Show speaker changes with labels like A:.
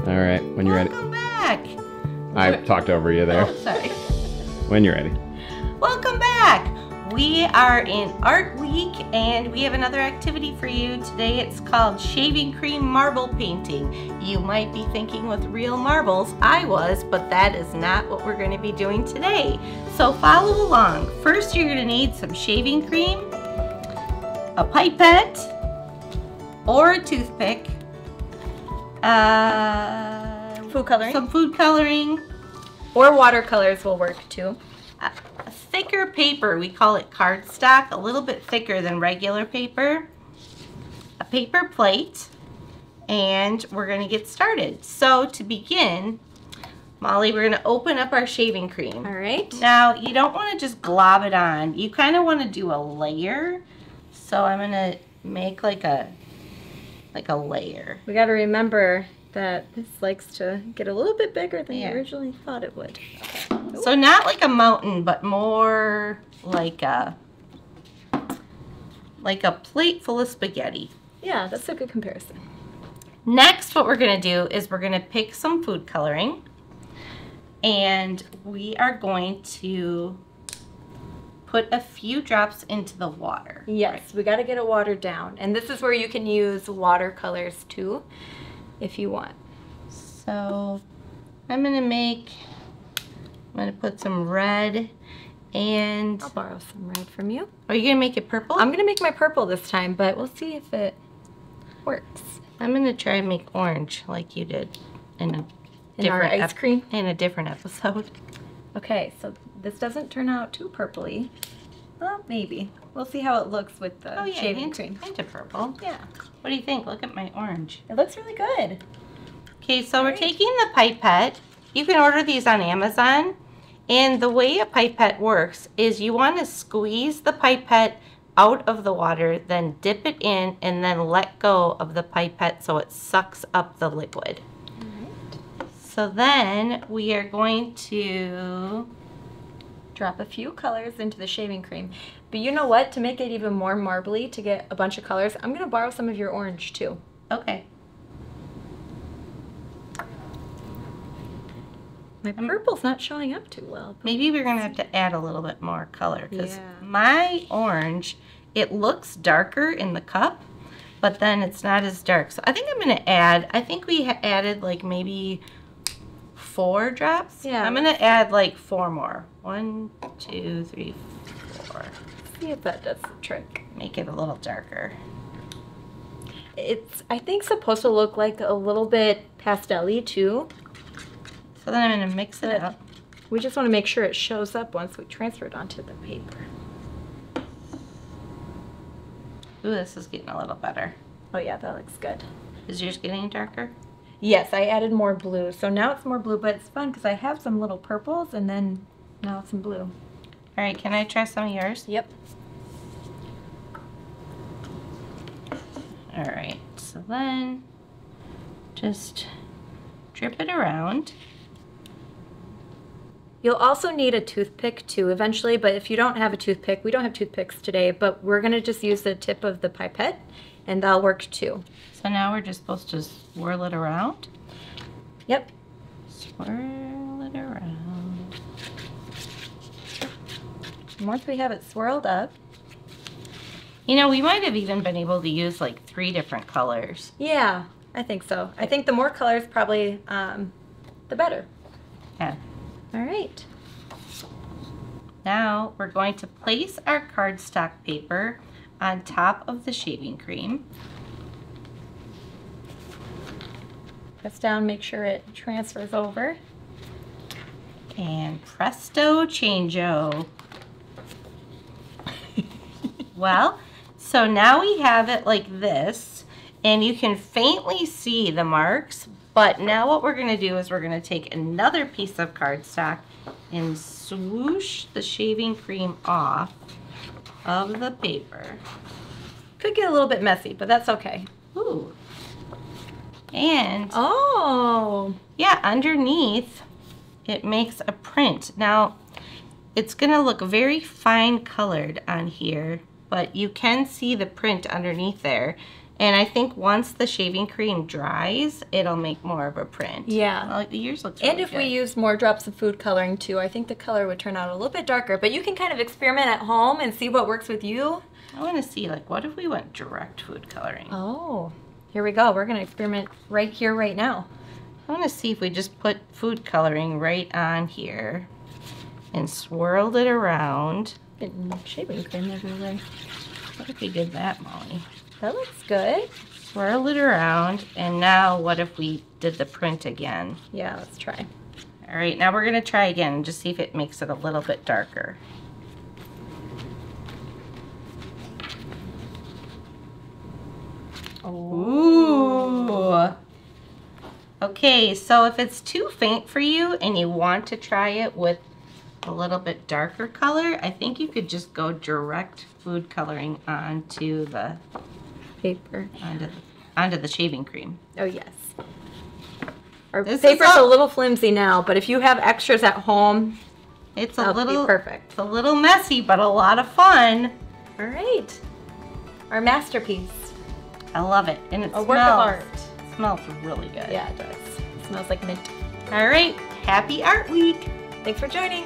A: All right, when you're ready.
B: Welcome back.
A: I talked over you there.
B: Oh, sorry.
A: When you're ready.
B: Welcome back. We are in Art Week and we have another activity for you. Today it's called Shaving Cream Marble Painting. You might be thinking with real marbles. I was, but that is not what we're going to be doing today. So follow along. First you're going to need some shaving cream, a pipette, or a toothpick,
C: food coloring.
B: some food coloring,
C: Or watercolors will work too.
B: a thicker paper, we call it cardstock, a little bit thicker than regular paper, a paper plate, and we're going to get started. So to begin, Molly, we're going to open up our shaving cream.
C: All right.
B: Now, you don't want to just glob it on. You kind of want to do a layer. So I'm going to make like a layer.
C: We got to remember that this likes to get a little bit bigger than you originally thought it would.
B: So not like a mountain, but more like a plate full of spaghetti.
C: Yeah, that's a good comparison.
B: Next, what we're going to do is we're going to pick some food coloring, and we are going to put a few drops into the water.
C: Yes, we got to get it watered down. And this is where you can use watercolors too, if you want.
B: So I'm going to put some red, and
C: I'll borrow some red from you.
B: are you going to make it purple?
C: I'm going to make my purple this time, but we'll see if it works.
B: I'm going to try and make orange like you did in
C: Our ice cream.
B: in a different episode.
C: Okay, so this doesn't turn out too purpley. Well, maybe. We'll see how it looks with the shaving cream.
B: Hint of purple.
C: Yeah,
B: What do you think? Look at my orange.
C: it looks really good.
B: Okay, so we're taking the pipette. You can order these on Amazon. And the way a pipette works is you want to squeeze the pipette out of the water, then dip it in, and then let go of the pipette so it sucks up the liquid. So then we are going to
C: Drop a few colors into the shaving cream. But you know what? To make it even more marbly, to get a bunch of colors, I'm going to borrow some of your orange too.
B: okay.
C: My purple's not showing up too well.
B: Maybe we're going to have to add a little bit more color because
C: Yeah.
B: my orange, it looks darker in the cup, but then it's not as dark. So I think I'm going to add, I think we added like maybe 4 drops.
C: Yeah.
B: I'm going to add like 4 more. 1, 2, 3, 4.
C: See if that does the trick.
B: Make it a little darker.
C: It's, I think, supposed to look like a little bit pastel-y too.
B: So then I'm going to mix it up.
C: We just want to make sure it shows up once we transfer it onto the paper.
B: Ooh, this is getting a little better.
C: Oh yeah, that looks good.
B: Is yours getting darker?
C: Yes, I added more blue. So now it's more blue, but it's fun because I have some little purples and then now some blue.
B: All right, can I try some of yours?
C: Yep.
B: All right, so then just drip it around.
C: You'll also need a toothpick too eventually, but if you don't have a toothpick, we don't have toothpicks today, but we're going to just use the tip of the pipette and that'll work too.
B: So now we're just supposed to swirl it around.
C: Yep.
B: Swirl it around.
C: And once we have it swirled up,
B: You know, we might have even been able to use like 3 different colors.
C: yeah, I think so. I think the more colors probably the better.
B: Yeah.
C: All right.
B: Now we're going to place our cardstock paper on top of the shaving cream.
C: Press down, make sure it transfers over.
B: And presto changeo. Well, so now we have it like this, and you can faintly see the marks, but now what we're going to do is we're going to take another piece of cardstock and swoosh the shaving cream off of the paper.
C: Could get a little bit messy, but that's okay.
B: Ooh. And
C: Oh,
B: yeah, underneath it makes a print. Now, it's going to look very fine colored on here, but you can see the print underneath there. And I think once the shaving cream dries, it'll make more of a print.
C: Yeah.
B: Well, yours looks really
C: And if
B: good.
C: we use more drops of food coloring too, I think the color would turn out a little bit darker. But you can kind of experiment at home and see what works with you.
B: I want to see, like, what if we went direct food coloring?
C: Oh, here we go. We're going to experiment right here, right now.
B: I want to see if we just put food coloring right on here and swirled it around.
C: And shaving cream everywhere.
B: What if we did that, Molly?
C: That looks good.
B: Swirl it around, and now what if we did the print again?
C: Yeah, let's try.
B: All right, now we're gonna try again and just see if it makes it a little bit darker. Ooh. Okay, so if it's too faint for you and you want to try it with a little bit darker color, I think you could just go direct food coloring onto the
C: Paper.
B: onto the shaving cream.
C: Oh, yes. Our
B: This is
C: paper's
B: a-
C: a little flimsy now, but if you have extras at home,
B: It's a
C: that'll
B: little
C: be perfect.
B: It's a little messy, but a lot of fun.
C: All right. Our masterpiece.
B: I love it, and it
C: A
B: smells.
C: work of art.
B: It smells really good.
C: Yeah, it does. It smells like mint.
B: All right, happy Art Week.
C: Thanks for joining.